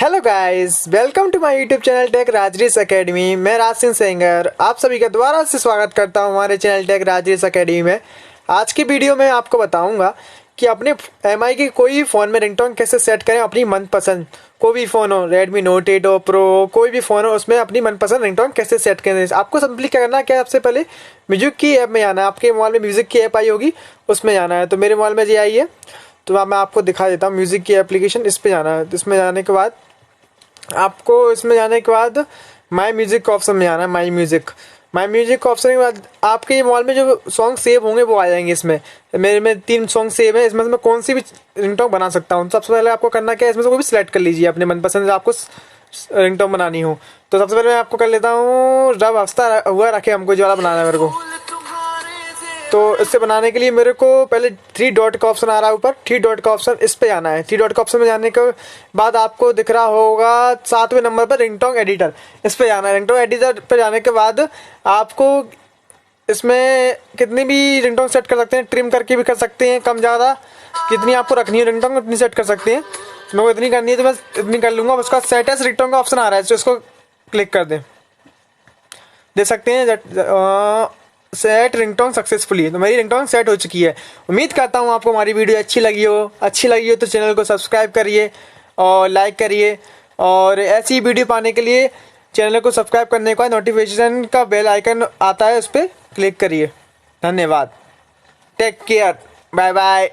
Hello guys, welcome to my YouTube channel Tech Rajrees Academy. मैं राज सिंह सेंगर आप सभी का दोबारा से स्वागत करता हूं हमारे चैनल टेक राजरीस एकेडमी में। आज की वीडियो में आपको बताऊंगा कि अपने एमआई के कोई भी फ़ोन में रिंगटोन कैसे सेट करें। अपनी मनपसंद कोई भी फ़ोन हो, रेडमी नोट 8 हो, प्रो हो, कोई भी फ़ोन हो, उसमें अपनी मनपसंद रिंगटोन कैसे सेट करें। आपको सिंपली क्या करना है, क्या सबसे पहले म्यूजिक की ऐप में जाना है। आपके मोबाइल में म्यूजिक की ऐप आई होगी, उसमें जाना है। तो मेरे मोबाइल में ये आई है, तो मैं आपको दिखा देता हूँ। म्यूज़िक की एप्लीकेशन, इस पर जाना है। इसमें जाने के बाद आपको इसमें जाने के बाद माई म्यूज़िक का ऑप्शन में आना है। माई म्यूज़िक का ऑप्शन के बाद आपके मोबाइल में जो सॉन्ग सेव होंगे वो आ जाएंगे। इसमें मेरे में 3 सॉन्ग सेव है, इसमें से मैं कौन सी भी रिंगटोन बना सकता हूँ। सबसे पहले आपको करना क्या है, इसमें से कोई भी सिलेक्ट कर लीजिए अपने मनपसंद आपको रिंगटोन बनानी हो। तो सबसे पहले मैं आपको कर लेता हूँ रब हफ्ता हुआ रखे हमको, जो वाला बनाना है मेरे को। तो इससे बनाने के लिए मेरे को पहले 3 डॉट का ऑप्शन आ रहा है ऊपर, 3 डॉट का ऑप्शन, इस पे जाना है। 3 डॉट का ऑप्शन में जाने के बाद आपको दिख रहा होगा 7वें नंबर पर रिंगटोन एडिटर, इस पे जाना है। रिंगटोन एडिटर पे जाने के बाद आपको इसमें कितनी भी रिंगटोन सेट कर सकते हैं, ट्रिम करके भी कर सकते हैं, कम ज़्यादा कितनी आपको रखनी है रिंगटोन उतनी सेट कर सकते हैं। मेरे को इतनी करनी है तो मैं इतनी कर लूँगा। उसका सेट एज रिंगटोन का ऑप्शन आ रहा है, तो इसको क्लिक कर दें। देख सकते हैं सेट रिंगटोन सक्सेसफुली, तो मेरी रिंगटोन सेट हो चुकी है। उम्मीद करता हूँ आपको हमारी वीडियो अच्छी लगी हो तो चैनल को सब्सक्राइब करिए और लाइक करिए। और ऐसी वीडियो पाने के लिए चैनल को सब्सक्राइब करने के बाद नोटिफिकेशन का बेल आइकन आता है, उस पर क्लिक करिए। धन्यवाद, टेक केयर, बाय बाय।